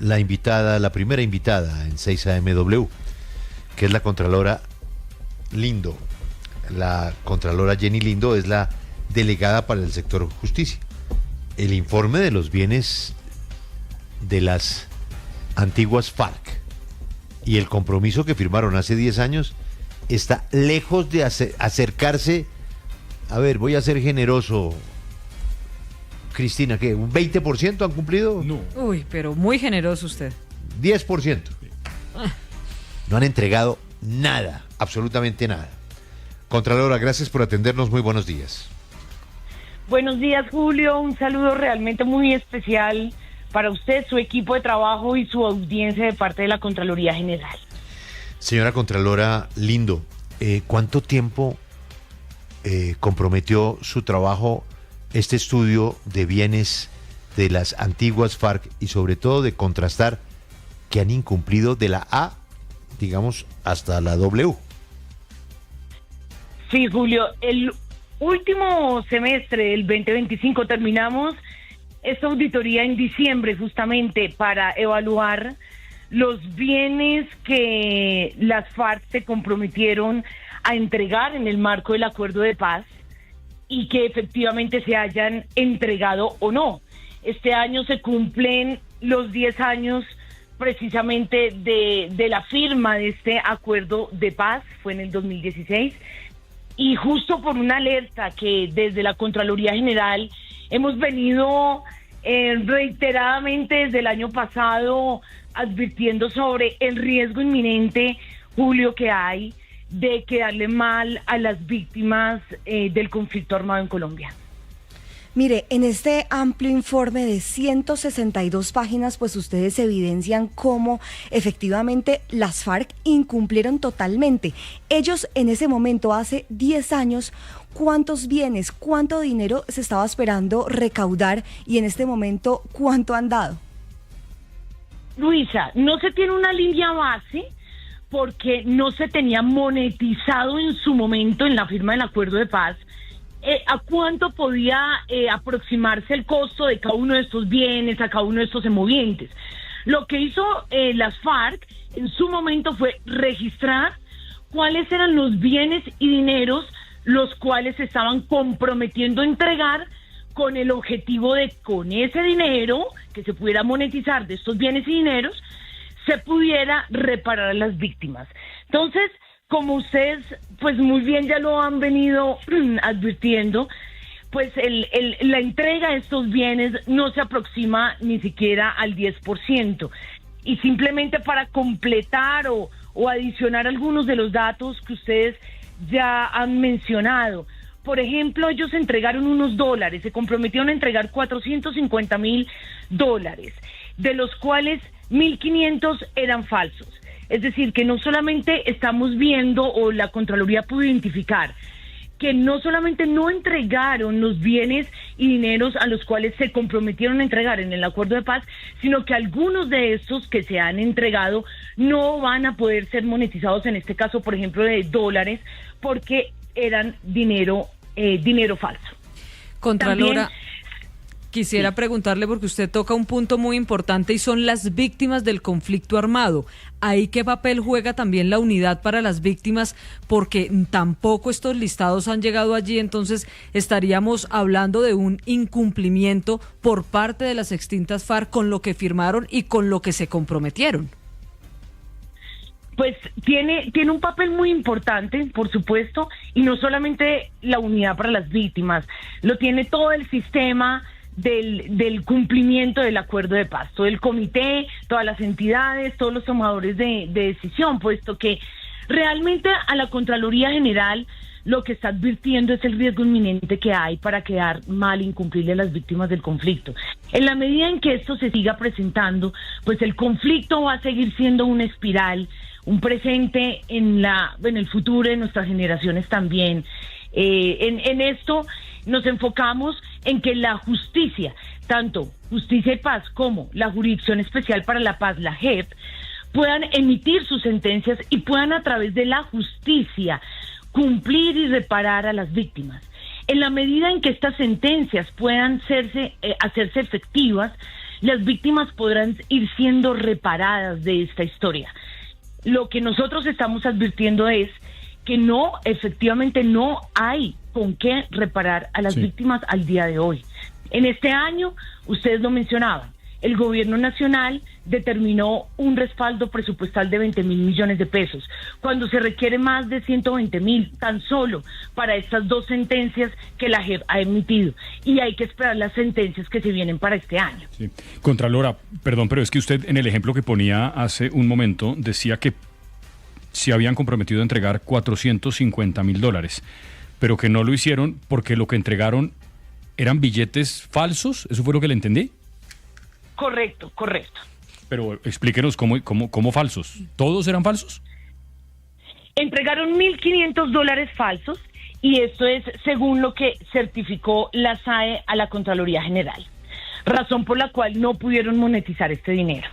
la invitada, la primera invitada en 6AMW, que es la Contralora Lindo. La Contralora Jenny Lindo es la delegada para el sector justicia. El informe de los bienes de las antiguas FARC y el compromiso que firmaron hace 10 años está lejos de acercarse. A ver, voy a ser generoso, Cristina, ¿qué? ¿Un 20% han cumplido? No. Uy, pero muy generoso usted. 10%. No han entregado nada, absolutamente nada. Contralora, gracias por atendernos, muy buenos días. Buenos días, Julio, un saludo realmente muy especial para usted, su equipo de trabajo y su audiencia de parte de la Contraloría General. Señora Contralora Lindo, ¿cuánto tiempo comprometió su trabajo este estudio de bienes de las antiguas FARC y sobre todo de contrastar que han incumplido de la A, digamos, hasta la W? Sí, Julio, el último semestre del 2025 terminamos esta auditoría en diciembre justamente para evaluar los bienes que las FARC se comprometieron a entregar en el marco del acuerdo de paz y que efectivamente se hayan entregado o no. Este año se cumplen los 10 años precisamente de la firma de este acuerdo de paz, fue en el 2016, y justo por una alerta que desde la Contraloría General hemos venido reiteradamente desde el año pasado advirtiendo sobre el riesgo inminente, Julio, que hay de quedarle mal a las víctimas del conflicto armado en Colombia. Mire, en este amplio informe de 162 páginas, pues ustedes evidencian cómo efectivamente las FARC incumplieron totalmente. Ellos en ese momento, hace 10 años, ¿cuántos bienes, cuánto dinero se estaba esperando recaudar y en este momento cuánto han dado? Luisa, no se tiene una línea base porque no se tenía monetizado en su momento en la firma del acuerdo de paz a cuánto podía aproximarse el costo de cada uno de estos bienes, a cada uno de estos emovientes. Lo que hizo las FARC en su momento fue registrar cuáles eran los bienes y dineros los cuales se estaban comprometiendo a entregar con el objetivo de con ese dinero que se pudiera monetizar de estos bienes y dineros se pudiera reparar a las víctimas. Entonces, como ustedes pues muy bien ya lo han venido advirtiendo, pues la entrega de estos bienes no se aproxima ni siquiera al 10%. Y simplemente para completar o adicionar algunos de los datos que ustedes ya han mencionado, por ejemplo, ellos entregaron unos dólares, se comprometieron a entregar $450,000, de los cuales 1.500 eran falsos. Es decir, que no solamente estamos viendo o la Contraloría pudo identificar que no solamente no entregaron los bienes y dineros a los cuales se comprometieron a entregar en el acuerdo de paz, sino que algunos de estos que se han entregado no van a poder ser monetizados, en este caso, por ejemplo, de dólares, porque eran dinero falso. Contralora, También, quisiera preguntarle, porque usted toca un punto muy importante y son las víctimas del conflicto armado. ¿Ahí qué papel juega también la unidad para las víctimas? Porque tampoco estos listados han llegado allí, entonces estaríamos hablando de un incumplimiento por parte de las extintas FARC con lo que firmaron y con lo que se comprometieron. Pues tiene un papel muy importante, por supuesto, y no solamente la unidad para las víctimas, lo tiene todo el sistema del cumplimiento del acuerdo de paz, todo el comité, todas las entidades, todos los tomadores de decisión, puesto que realmente a la Contraloría General lo que está advirtiendo es el riesgo inminente que hay para quedar mal, incumplirle a las víctimas del conflicto. En la medida en que esto se siga presentando, pues el conflicto va a seguir siendo una espiral, un presente en el futuro de nuestras generaciones también. En esto nos enfocamos en que la justicia, tanto Justicia y Paz como la Jurisdicción Especial para la Paz, la JEP, puedan emitir sus sentencias y puedan a través de la justicia cumplir y reparar a las víctimas. En la medida en que estas sentencias puedan hacerse efectivas, las víctimas podrán ir siendo reparadas de esta historia. Lo que nosotros estamos advirtiendo es que no, efectivamente no hay con qué reparar a las víctimas al día de hoy. En este año, ustedes lo mencionaban, el gobierno nacional determinó un respaldo presupuestal de 20.000 millones de pesos, cuando se requiere más de 120.000 tan solo para estas 2 sentencias que la JEP ha emitido, y hay que esperar las sentencias que se vienen para este año. Sí. Contralora, perdón, pero es que usted en el ejemplo que ponía hace un momento decía que se habían comprometido a entregar $450.000, pero que no lo hicieron porque lo que entregaron eran billetes falsos. ¿Eso fue lo que le entendí? Correcto. Pero explíquenos cómo falsos. ¿Todos eran falsos? Entregaron $1.500 falsos, y esto es según lo que certificó la SAE a la Contraloría General, razón por la cual no pudieron monetizar este dinero.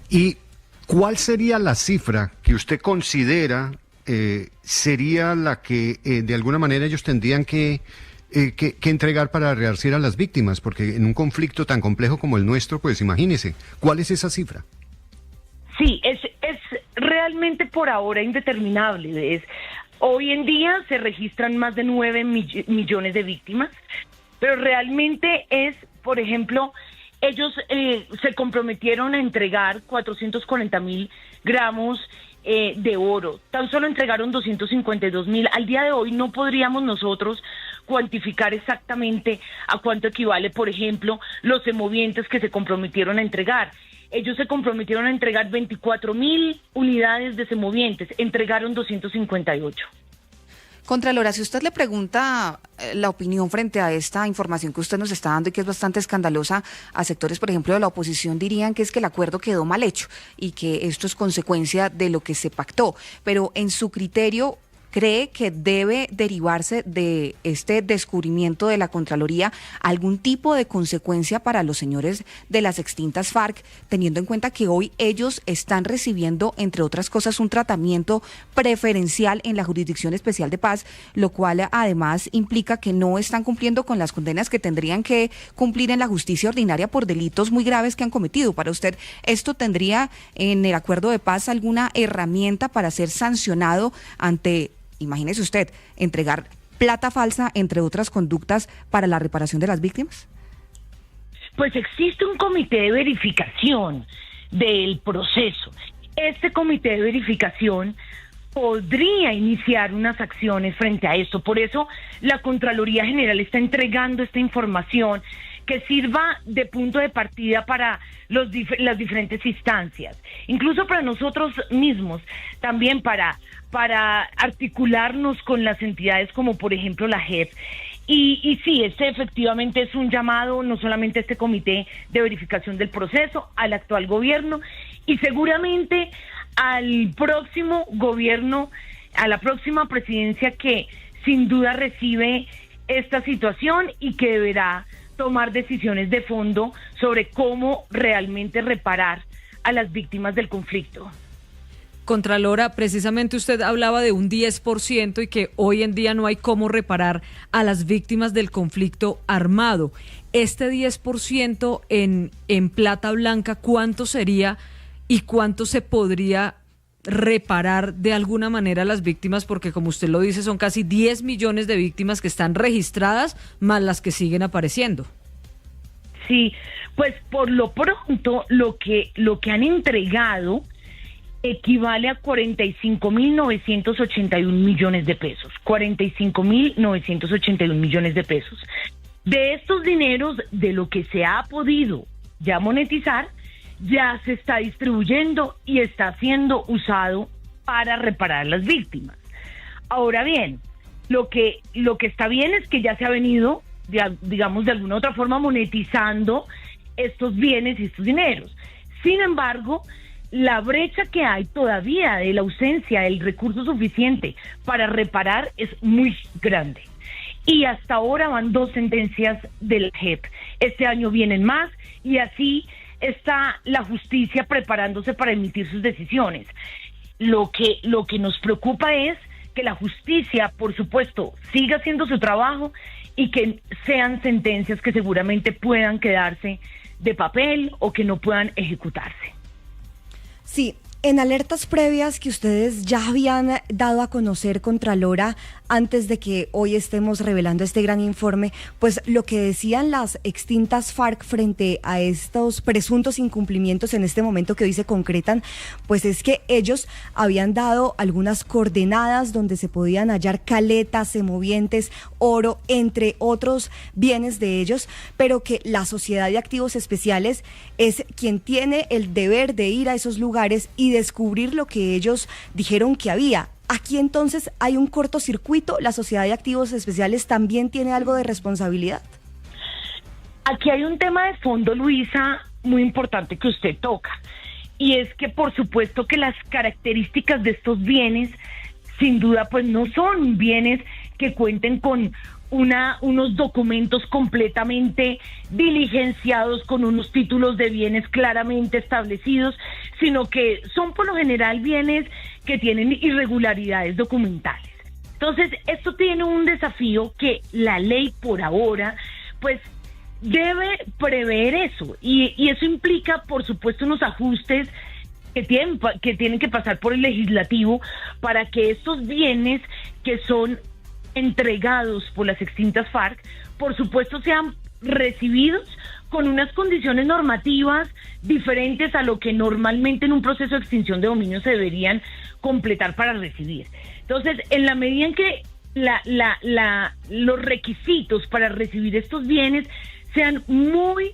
¿Y cuál sería la cifra que usted considera sería la que de alguna manera ellos tendrían que entregar para resarcir a las víctimas? Porque en un conflicto tan complejo como el nuestro, pues imagínese, ¿cuál es esa cifra? Sí, es realmente por ahora indeterminable. Hoy en día se registran más de 9 millones de víctimas, pero realmente es, por ejemplo, ellos se comprometieron a entregar 440.000 gramos de oro. Tan solo entregaron 252.000. Al día de hoy no podríamos nosotros cuantificar exactamente a cuánto equivale, por ejemplo, los semovientes que se comprometieron a entregar. Ellos se comprometieron a entregar 24.000 unidades de semovientes, entregaron 258. Contralora, si usted le pregunta la opinión frente a esta información que usted nos está dando y que es bastante escandalosa a sectores, por ejemplo, de la oposición, dirían que es que el acuerdo quedó mal hecho y que esto es consecuencia de lo que se pactó. Pero en su criterio, ¿cree que debe derivarse de este descubrimiento de la Contraloría algún tipo de consecuencia para los señores de las extintas FARC, teniendo en cuenta que hoy ellos están recibiendo, entre otras cosas, un tratamiento preferencial en la Jurisdicción Especial de Paz, lo cual además implica que no están cumpliendo con las condenas que tendrían que cumplir en la justicia ordinaria por delitos muy graves que han cometido? Para usted, ¿esto tendría en el acuerdo de paz alguna herramienta para ser sancionado ante, imagínese usted, entregar plata falsa, entre otras conductas, para la reparación de las víctimas? Pues existe un comité de verificación del proceso. Este comité de verificación podría iniciar unas acciones frente a esto. Por eso la Contraloría General está entregando esta información que sirva de punto de partida para las diferentes instancias, incluso para nosotros mismos, también para articularnos con las entidades como por ejemplo la JEP. Y sí, este efectivamente es un llamado no solamente a este comité de verificación del proceso, al actual gobierno y seguramente al próximo gobierno, a la próxima presidencia que sin duda recibe esta situación y que deberá tomar decisiones de fondo sobre cómo realmente reparar a las víctimas del conflicto. Contralora, precisamente usted hablaba de un 10% y que hoy en día no hay cómo reparar a las víctimas del conflicto armado. Este 10% en plata blanca, ¿cuánto sería y cuánto se podría reparar de alguna manera a las víctimas? Porque como usted lo dice, son casi 10 millones de víctimas que están registradas, más las que siguen apareciendo. Sí, pues por lo pronto lo que han entregado equivale a 45.981 millones de pesos. 45.981 millones de pesos. De estos dineros, de lo que se ha podido ya monetizar, ya se está distribuyendo y está siendo usado para reparar a las víctimas. Ahora bien, lo que está bien es que ya se ha venido, digamos, de alguna otra forma monetizando estos bienes y estos dineros. Sin embargo, la brecha que hay todavía de la ausencia del recurso suficiente para reparar es muy grande. Y hasta ahora van 2 sentencias del JEP. Este año vienen más y así está la justicia preparándose para emitir sus decisiones. Lo que nos preocupa es que la justicia, por supuesto, siga haciendo su trabajo y que sean sentencias que seguramente puedan quedarse de papel o que no puedan ejecutarse. Sí, en alertas previas que ustedes ya habían dado a conocer, Contralora, antes de que hoy estemos revelando este gran informe, pues lo que decían las extintas FARC frente a estos presuntos incumplimientos en este momento que hoy se concretan, pues es que ellos habían dado algunas coordenadas donde se podían hallar caletas, semovientes, oro, entre otros bienes de ellos, pero que la Sociedad de Activos Especiales es quien tiene el deber de ir a esos lugares y descubrir lo que ellos dijeron que había. Aquí entonces hay un cortocircuito. ¿La Sociedad de Activos Especiales también tiene algo de responsabilidad? Aquí hay un tema de fondo, Luisa, muy importante que usted toca, y es que por supuesto que las características de estos bienes, sin duda, pues no son bienes que cuenten con unos documentos completamente diligenciados con unos títulos de bienes claramente establecidos, sino que son por lo general bienes que tienen irregularidades documentales. Entonces, esto tiene un desafío que la ley por ahora, pues, debe prever eso, y eso implica, por supuesto, unos ajustes que tienen que pasar por el legislativo para que estos bienes que son entregados por las extintas FARC, por supuesto, sean recibidos con unas condiciones normativas diferentes a lo que normalmente en un proceso de extinción de dominio se deberían completar para recibir. Entonces, en la medida en que los requisitos para recibir estos bienes sean muy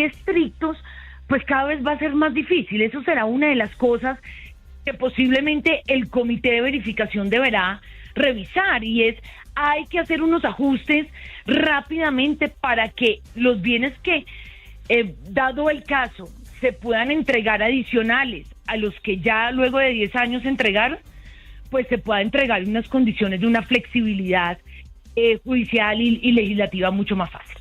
estrictos, pues cada vez va a ser más difícil. Eso será una de las cosas que posiblemente el comité de verificación deberá revisar, y hay que hacer unos ajustes rápidamente para que los bienes que, dado el caso, se puedan entregar adicionales a los que ya luego de 10 años se entregaron, pues se pueda entregar en unas condiciones de una flexibilidad judicial y legislativa mucho más fácil.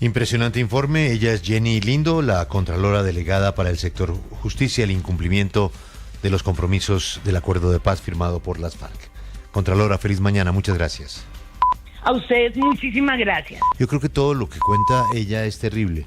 Impresionante informe. Ella es Jenny Lindo, la Contralora Delegada para el Sector Justicia, el incumplimiento de los compromisos del acuerdo de paz firmado por las FARC. Contralora, feliz mañana, muchas gracias. A ustedes muchísimas gracias. Yo creo que todo lo que cuenta ella es terrible.